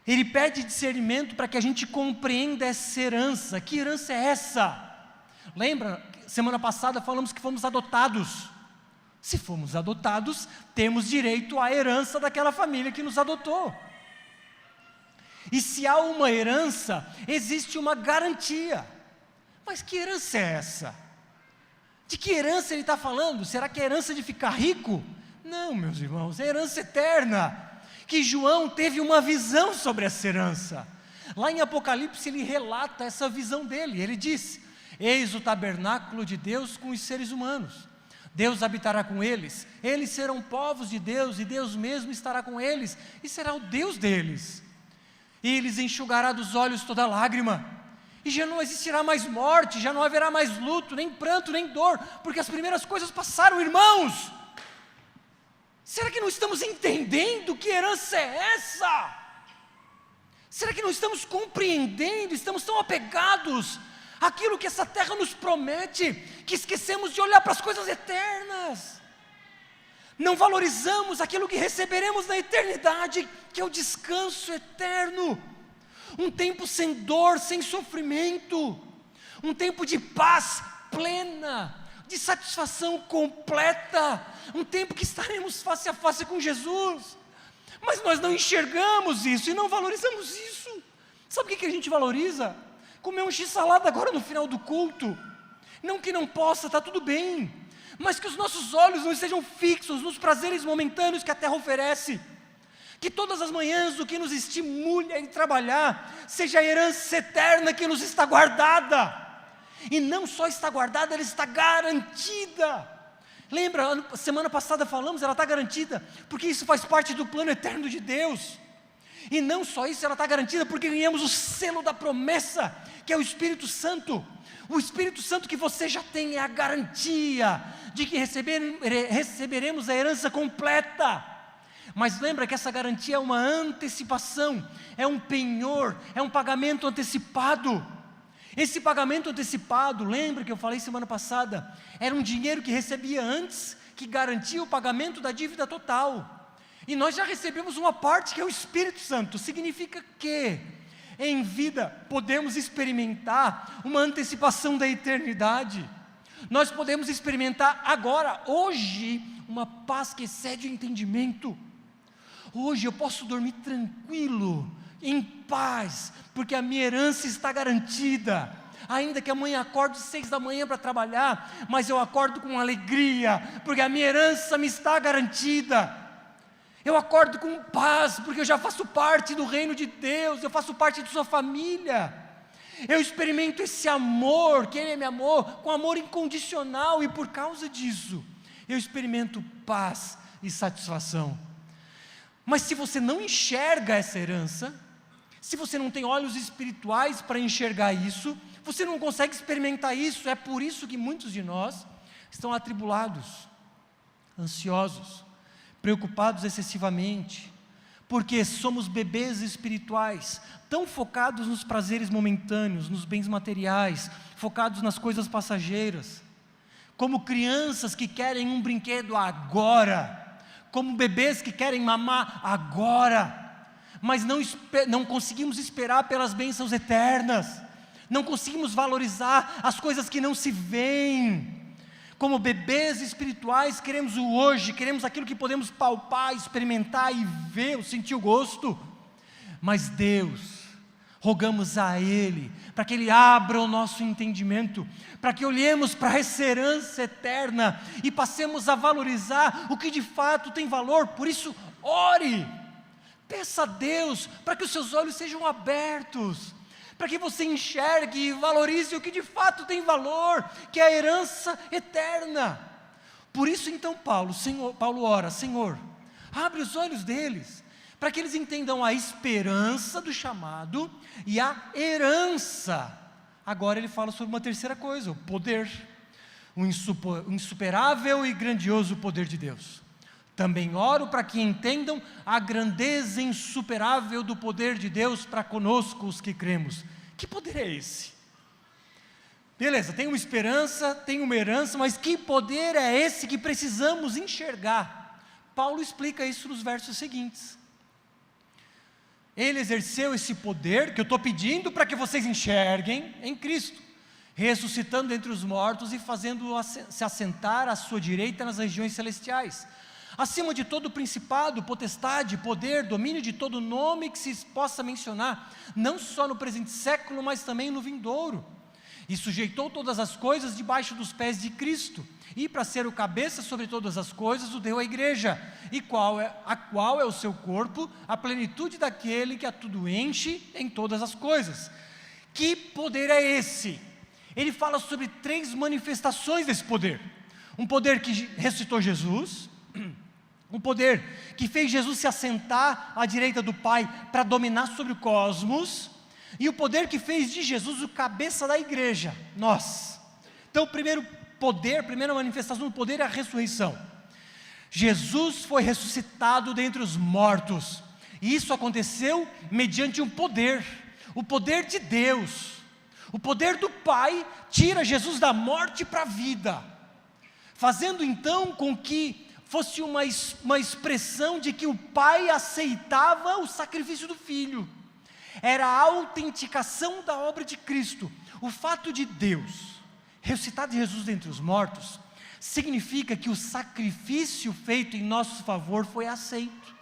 Ele pede discernimento para que a gente compreenda essa herança. Que herança é essa? Lembra, semana passada falamos que fomos adotados. Se fomos adotados, temos direito à herança daquela família que nos adotou. E se há uma herança, existe uma garantia. Mas que herança é essa? De que herança ele está falando? Será que é herança de ficar rico? Não, meus irmãos, é herança eterna, que João teve uma visão sobre essa herança. Lá em Apocalipse ele relata essa visão dele, ele diz: eis o tabernáculo de Deus com os seres humanos, Deus habitará com eles, eles serão povos de Deus, e Deus mesmo estará com eles, e será o Deus deles, e lhes enxugará dos olhos toda lágrima, e já não existirá mais morte, já não haverá mais luto, nem pranto, nem dor, porque as primeiras coisas passaram, irmãos. Será que não estamos entendendo que herança é essa? Será que não estamos compreendendo, estamos tão apegados àquilo que essa terra nos promete, que esquecemos de olhar para as coisas eternas? Não valorizamos aquilo que receberemos na eternidade, que é o descanso eterno, um tempo sem dor, sem sofrimento, um tempo de paz plena, de satisfação completa, um tempo que estaremos face a face com Jesus. Mas nós não enxergamos isso e não valorizamos isso. Sabe o que a gente valoriza? Comer um x-salada agora no final do culto. Não que não possa, está tudo bem, mas que os nossos olhos não estejam fixos nos prazeres momentâneos que a terra oferece. Que todas as manhãs o que nos estimule a trabalhar seja a herança eterna que nos está guardada. E não só está guardada, ela está garantida. Lembra, semana passada falamos, ela está garantida, porque isso faz parte do plano eterno de Deus. E não só isso, ela está garantida porque ganhamos o selo da promessa, que é o Espírito Santo. O Espírito Santo que você já tem é a garantia de que receberemos a herança completa. Mas lembra que essa garantia é uma antecipação, é um penhor, é um pagamento antecipado. Esse pagamento antecipado, lembra que eu falei semana passada, era um dinheiro que recebia antes, que garantia o pagamento da dívida total. E nós já recebemos uma parte que é o Espírito Santo. Significa que em vida podemos experimentar uma antecipação da eternidade. Nós podemos experimentar agora, hoje, uma paz que excede o entendimento. Hoje eu posso dormir tranquilo, em paz, porque a minha herança está garantida. Ainda que amanhã acorde 6 da manhã para trabalhar, mas eu acordo com alegria, porque a minha herança me está garantida. Eu acordo com paz, porque eu já faço parte do reino de Deus, eu faço parte de sua família. Eu experimento esse amor, que Ele me amou, com amor incondicional, e por causa disso, eu experimento paz e satisfação. Mas se você não enxerga essa herança, se você não tem olhos espirituais para enxergar isso, você não consegue experimentar isso. É por isso que muitos de nós estão atribulados, ansiosos, preocupados excessivamente, porque somos bebês espirituais, tão focados nos prazeres momentâneos, nos bens materiais, focados nas coisas passageiras, como crianças que querem um brinquedo agora, como bebês que querem mamar agora, mas não conseguimos esperar pelas bênçãos eternas, não conseguimos valorizar as coisas que não se veem. Como bebês espirituais, queremos o hoje, queremos aquilo que podemos palpar, experimentar e ver, sentir o gosto. Mas Deus, rogamos a Ele, para que Ele abra o nosso entendimento, para que olhemos para essa herança eterna e passemos a valorizar o que de fato tem valor. Por isso, ore, peça a Deus para que os seus olhos sejam abertos, para que você enxergue e valorize o que de fato tem valor, que é a herança eterna. Por isso então Paulo ora: Senhor, abre os olhos deles, para que eles entendam a esperança do chamado e a herança. Agora ele fala sobre uma terceira coisa, o poder, o insuperável e grandioso poder de Deus. Também oro para que entendam a grandeza insuperável do poder de Deus para conosco, os que cremos. Que poder é esse? Beleza, tem uma esperança, tem uma herança, mas que poder é esse que precisamos enxergar? Paulo explica isso nos versos seguintes. Ele exerceu esse poder, que eu estou pedindo para que vocês enxerguem, em Cristo, ressuscitando entre os mortos e fazendo-o se assentar à sua direita nas regiões celestiais, acima de todo principado, potestade, poder, domínio de todo nome que se possa mencionar, não só no presente século, mas também no vindouro. E sujeitou todas as coisas debaixo dos pés de Cristo, e para ser o cabeça sobre todas as coisas, o deu à igreja, a qual é o seu corpo, a plenitude daquele que a tudo enche em todas as coisas. Que poder é esse? Ele fala sobre 3 manifestações desse poder. Um poder que ressuscitou Jesus, um poder que fez Jesus se assentar à direita do Pai para dominar sobre o cosmos, e o poder que fez de Jesus o cabeça da igreja, nós. Então o primeiro poder, a primeira manifestação do poder é a ressurreição. Jesus foi ressuscitado dentre os mortos, e isso aconteceu mediante um poder, o poder de Deus. O poder do Pai tira Jesus da morte para a vida, fazendo então com que fosse uma expressão de que o Pai aceitava o sacrifício do Filho. Era a autenticação da obra de Cristo. O fato de Deus ressuscitar Jesus dentre os mortos significa que o sacrifício feito em nosso favor foi aceito.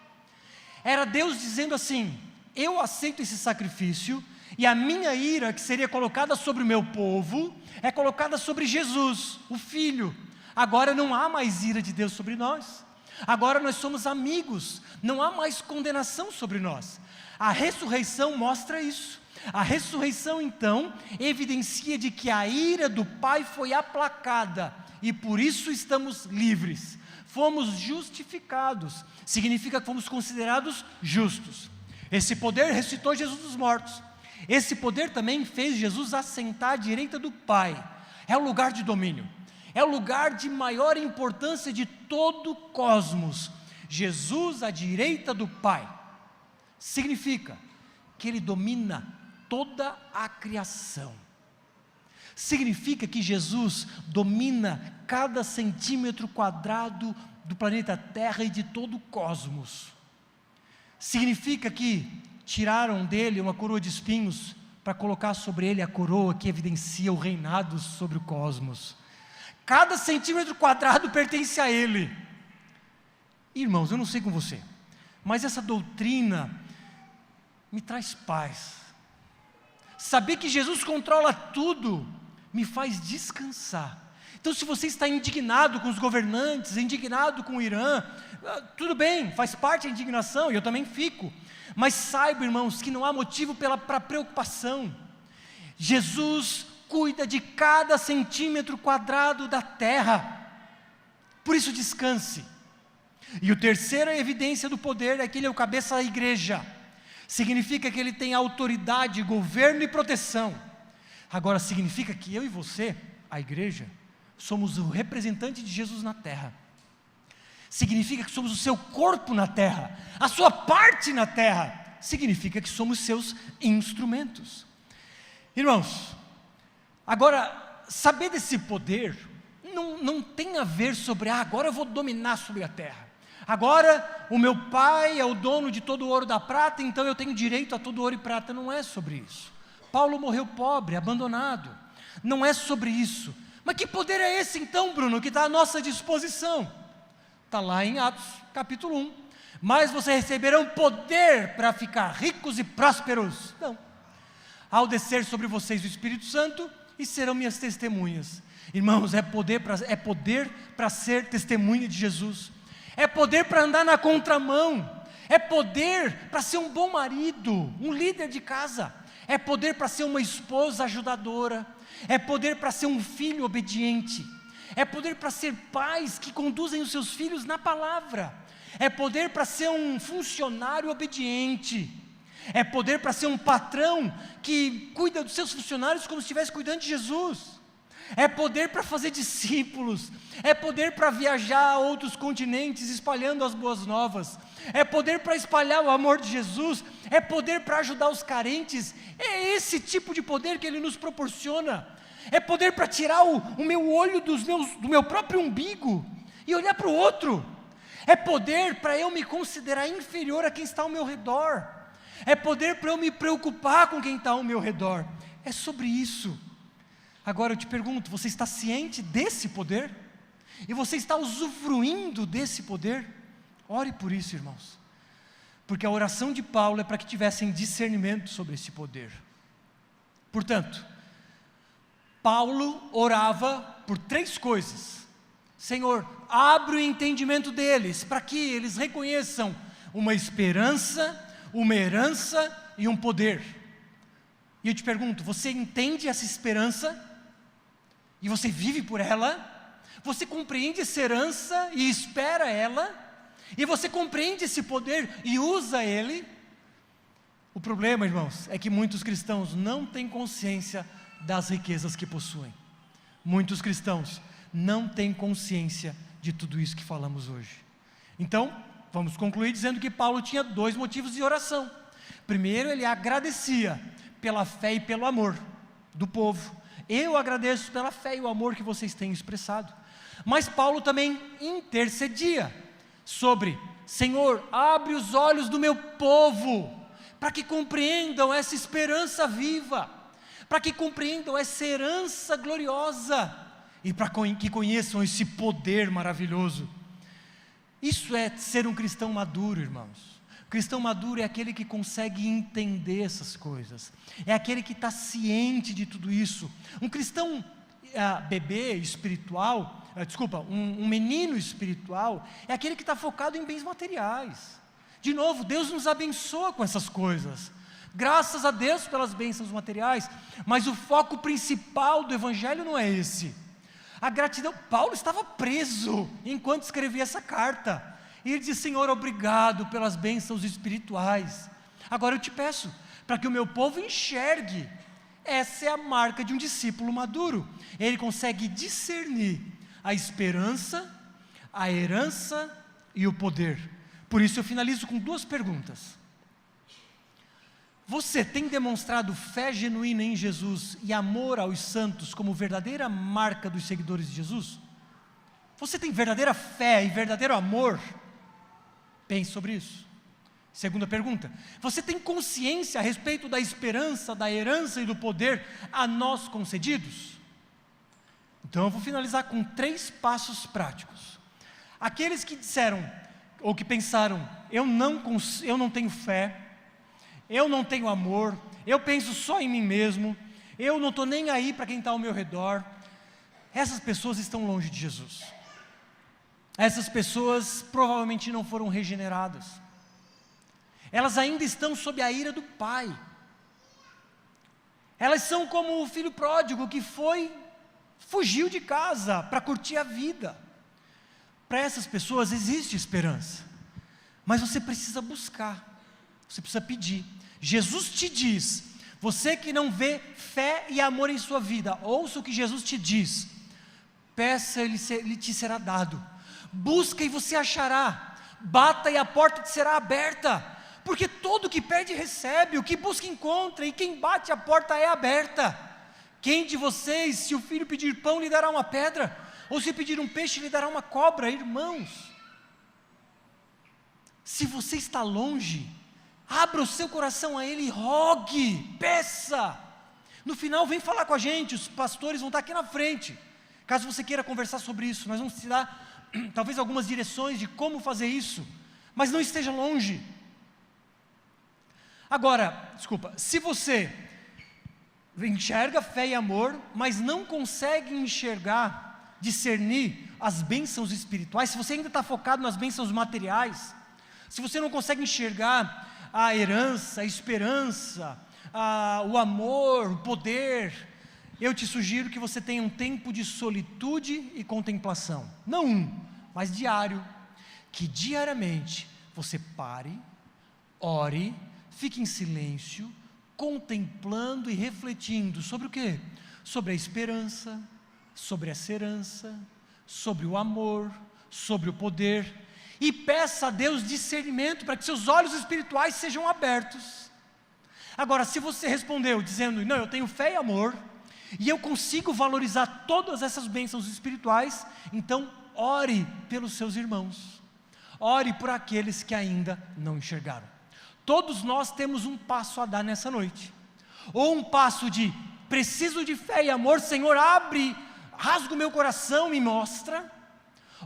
Era Deus dizendo assim: eu aceito esse sacrifício, e a minha ira, que seria colocada sobre o meu povo, é colocada sobre Jesus, o Filho. Agora não há mais ira de Deus sobre nós. Agora nós somos amigos, não há mais condenação sobre nós. A ressurreição mostra isso. A ressurreição então evidencia de que a ira do Pai foi aplacada, e por isso estamos livres. Fomos justificados, significa que fomos considerados justos. Esse poder ressuscitou Jesus dos mortos. Esse poder também fez Jesus assentar à direita do Pai. É o lugar de domínio, é o lugar de maior importância de todo o cosmos. Jesus à direita do Pai significa que Ele domina toda a criação. Significa que Jesus domina cada centímetro quadrado do planeta Terra e de todo o cosmos. Significa que tiraram dele uma coroa de espinhos para colocar sobre ele a coroa que evidencia o reinado sobre o cosmos. Cada centímetro quadrado pertence a ele. Irmãos, eu não sei com você, mas essa doutrina me traz paz. Saber que Jesus controla tudo me faz descansar. Então, se você está indignado com os governantes, indignado com o Irã, tudo bem, faz parte da indignação, e eu também fico. Mas saiba, irmãos, que não há motivo para preocupação. Jesus cuida de cada centímetro quadrado da terra. Por isso descanse. E a terceira evidência do poder é que Ele é o cabeça da igreja. Significa que Ele tem autoridade, governo e proteção. Agora significa que eu e você, a igreja, somos o representante de Jesus na terra. Significa que somos o seu corpo na terra, a sua parte na terra. Significa que somos seus instrumentos. Irmãos, agora, saber desse poder não tem a ver sobre, agora eu vou dominar sobre a terra. Agora o meu pai é o dono de todo o ouro e da prata, então eu tenho direito a todo ouro e prata. Não é sobre isso. Paulo morreu pobre, abandonado. Não é sobre isso. Mas que poder é esse então, Bruno, que está à nossa disposição? Está lá em Atos, capítulo 1. Mas vocês receberão poder para ficar ricos e prósperos. Não. Ao descer sobre vocês o Espírito Santo, e serão minhas testemunhas. Irmãos, é poder para ser testemunha de Jesus. É poder para andar na contramão. É poder para ser um bom marido, um líder de casa. É poder para ser uma esposa ajudadora. É poder para ser um filho obediente. É poder para ser pais que conduzem os seus filhos na palavra. É poder para ser um funcionário obediente. É poder para ser um patrão que cuida dos seus funcionários como se estivesse cuidando de Jesus. É poder para fazer discípulos. É poder para viajar a outros continentes espalhando as boas novas. É poder para espalhar o amor de Jesus. É poder para ajudar os carentes. É esse tipo de poder que Ele nos proporciona. É poder para tirar o meu olho do meu próprio umbigo e olhar para o outro. É poder para eu me considerar inferior a quem está ao meu redor. É poder para eu me preocupar com quem está ao meu redor. É sobre isso. Agora eu te pergunto, você está ciente desse poder? E você está usufruindo desse poder? Ore por isso, irmãos. Porque a oração de Paulo é para que tivessem discernimento sobre esse poder. Portanto, Paulo orava por 3 coisas. Senhor, abre o entendimento deles, para que eles reconheçam uma esperança, uma herança e um poder. E eu te pergunto, você entende essa esperança? E você vive por ela? Você compreende essa herança e espera ela, e você compreende esse poder e usa ele. O problema, irmãos, é que muitos cristãos não têm consciência das riquezas que possuem. Muitos cristãos não têm consciência de tudo isso que falamos hoje. Então, vamos concluir dizendo que Paulo tinha 2 motivos de oração. Primeiro, ele agradecia pela fé e pelo amor do povo. Eu agradeço pela fé e o amor que vocês têm expressado. Mas Paulo também intercedia sobre: Senhor, abre os olhos do meu povo, para que compreendam essa esperança viva, para que compreendam essa herança gloriosa, e para que conheçam esse poder maravilhoso. Isso é ser um cristão maduro, irmãos. O cristão maduro é aquele que consegue entender essas coisas, é aquele que está ciente de tudo isso. Um cristão bebê espiritual, um menino espiritual, é aquele que está focado em bens materiais. De novo, Deus nos abençoa com essas coisas, graças a Deus pelas bênçãos materiais, mas o foco principal do Evangelho não é esse. A gratidão, Paulo estava preso enquanto escrevia essa carta, e ele disse: Senhor, obrigado pelas bênçãos espirituais. Agora eu te peço, para que o meu povo enxergue. Essa é a marca de um discípulo maduro. Ele consegue discernir a esperança, a herança e o poder. Por isso eu finalizo com 2 perguntas. Você tem demonstrado fé genuína em Jesus e amor aos santos como verdadeira marca dos seguidores de Jesus? Você tem verdadeira fé e verdadeiro amor? Pense sobre isso. Segunda pergunta: você tem consciência a respeito da esperança, da herança e do poder a nós concedidos? Então eu vou finalizar com 3 passos práticos. Aqueles que disseram, ou que pensaram: eu não tenho fé, eu não tenho amor, eu penso só em mim mesmo, eu não estou nem aí para quem está ao meu redor. Essas pessoas estão longe de Jesus. Essas pessoas provavelmente não foram regeneradas. Elas ainda estão sob a ira do Pai. Elas são como o filho pródigo que fugiu de casa para curtir a vida. Para essas pessoas existe esperança, mas você precisa buscar, você precisa pedir. Jesus te diz, você que não vê fé e amor em sua vida, ouça o que Jesus te diz: peça, ele te será dado, busca e você achará, bata e a porta te será aberta, porque todo que pede recebe, o que busca encontra, e quem bate a porta é aberta. Quem de vocês, se o filho pedir pão, lhe dará uma pedra? Ou se pedir um peixe, lhe dará uma cobra? Irmãos, se você está longe, abra o seu coração a Ele, rogue, peça. No final vem falar com a gente, os pastores vão estar aqui na frente, caso você queira conversar sobre isso. Nós vamos te dar talvez algumas direções de como fazer isso, mas não esteja longe. Agora, se você enxerga fé e amor, mas não consegue discernir as bênçãos espirituais, se você ainda está focado nas bênçãos materiais, se você não consegue enxergar a herança, a esperança, o amor, o poder, eu te sugiro que você tenha um tempo de solitude e contemplação, não mas diário, que diariamente você pare, ore, fique em silêncio, contemplando e refletindo sobre o quê? Sobre a esperança, sobre essa herança, sobre o amor, sobre o poder, e peça a Deus discernimento para que seus olhos espirituais sejam abertos. Agora, se você respondeu dizendo: não, eu tenho fé e amor, e eu consigo valorizar todas essas bênçãos espirituais, então ore pelos seus irmãos, ore por aqueles que ainda não enxergaram. Todos nós temos um passo a dar nessa noite, ou um passo de preciso de fé e amor, Senhor, abre, rasga o meu coração e mostra,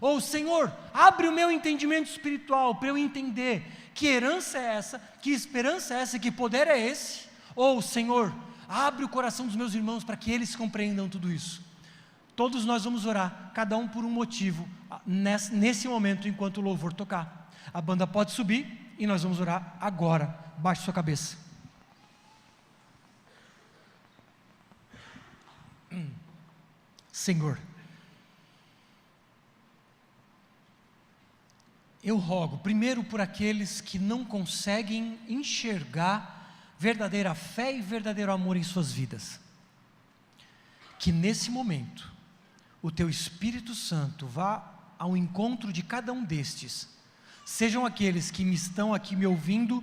ou Senhor, abre o meu entendimento espiritual para eu entender que herança é essa, que esperança é essa, que poder é esse, ou Senhor, abre o coração dos meus irmãos para que eles compreendam tudo isso. Todos nós vamos orar, cada um por um motivo, nesse momento enquanto o louvor tocar. A banda pode subir e nós vamos orar agora. Baixe sua cabeça. Senhor, eu rogo, primeiro por aqueles que não conseguem enxergar verdadeira fé e verdadeiro amor em suas vidas, que nesse momento, o Teu Espírito Santo vá ao encontro de cada um destes, sejam aqueles que estão aqui me ouvindo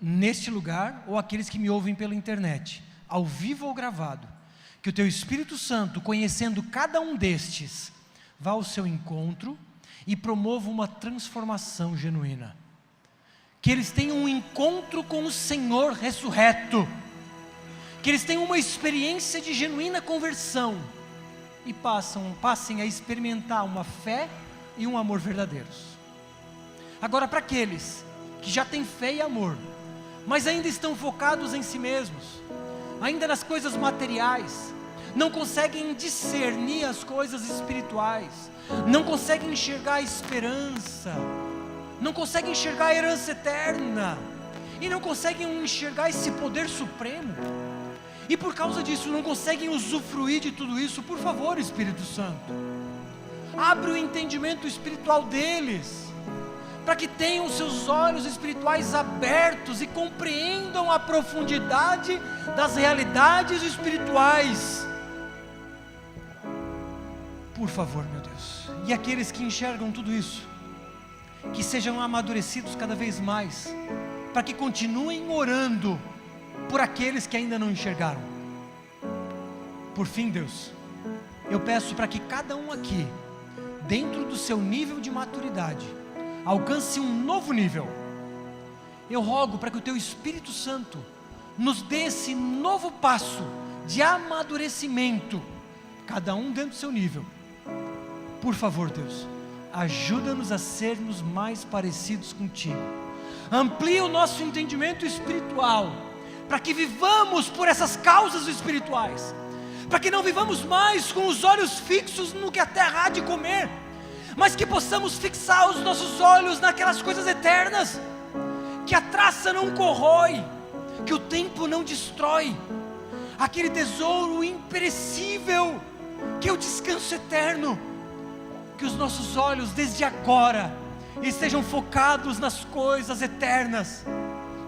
neste lugar, ou aqueles que me ouvem pela internet, ao vivo ou gravado, que o Teu Espírito Santo, conhecendo cada um destes, vá ao seu encontro e promova uma transformação genuína, que eles tenham um encontro com o Senhor ressurreto, que eles tenham uma experiência de genuína conversão, e passem a experimentar uma fé e um amor verdadeiros. Agora, para aqueles que já têm fé e amor, mas ainda estão focados em si mesmos, ainda nas coisas materiais, não conseguem discernir as coisas espirituais, não conseguem enxergar a esperança, não conseguem enxergar a herança eterna, e não conseguem enxergar esse poder supremo, e por causa disso não conseguem usufruir de tudo isso. Por favor, Espírito Santo, abre o entendimento espiritual deles, para que tenham seus olhos espirituais abertos e compreendam a profundidade das realidades espirituais. Por favor, meu Deus, e aqueles que enxergam tudo isso, que sejam amadurecidos cada vez mais, para que continuem orando por aqueles que ainda não enxergaram. Por fim, Deus, eu peço para que cada um aqui, dentro do seu nível de maturidade, alcance um novo nível. Eu rogo para que o Teu Espírito Santo nos dê esse novo passo de amadurecimento, cada um dentro do seu nível. Por favor, Deus, ajuda-nos a sermos mais parecidos contigo. Amplia o nosso entendimento espiritual, para que vivamos por essas causas espirituais, para que não vivamos mais com os olhos fixos no que a terra há de comer, mas que possamos fixar os nossos olhos naquelas coisas eternas, que a traça não corrói, que o tempo não destrói, aquele tesouro imperecível, que é o descanso eterno. Que os nossos olhos desde agora estejam focados nas coisas eternas,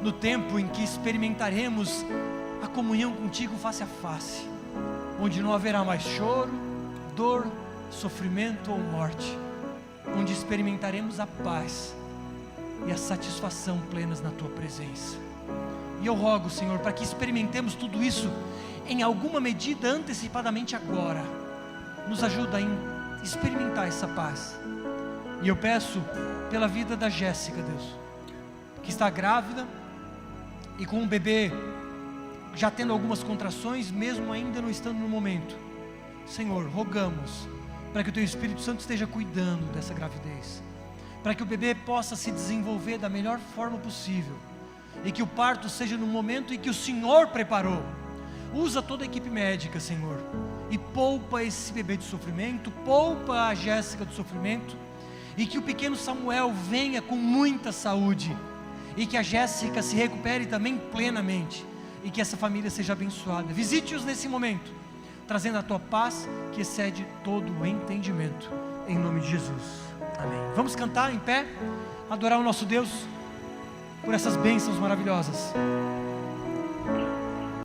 no tempo em que experimentaremos a comunhão contigo face a face, onde não haverá mais choro, dor, sofrimento ou morte, onde experimentaremos a paz e a satisfação plenas na Tua presença. E eu rogo, Senhor, para que experimentemos tudo isso em alguma medida antecipadamente agora. Nos ajuda a experimentar essa paz. E eu peço pela vida da Jéssica, Deus, que está grávida e com um bebê já tendo algumas contrações, mesmo ainda não estando no momento. Senhor, rogamos para que o Teu Espírito Santo esteja cuidando dessa gravidez, para que o bebê possa se desenvolver da melhor forma possível, e que o parto seja no momento em que o Senhor preparou. Usa toda a equipe médica, Senhor, e poupa esse bebê de sofrimento, poupa a Jéssica do sofrimento, e que o pequeno Samuel venha com muita saúde, e que a Jéssica se recupere também plenamente, e que essa família seja abençoada. Visite-os nesse momento, trazendo a Tua paz que excede todo o entendimento, em nome de Jesus, amém. Vamos cantar em pé, adorar o nosso Deus por essas bênçãos maravilhosas.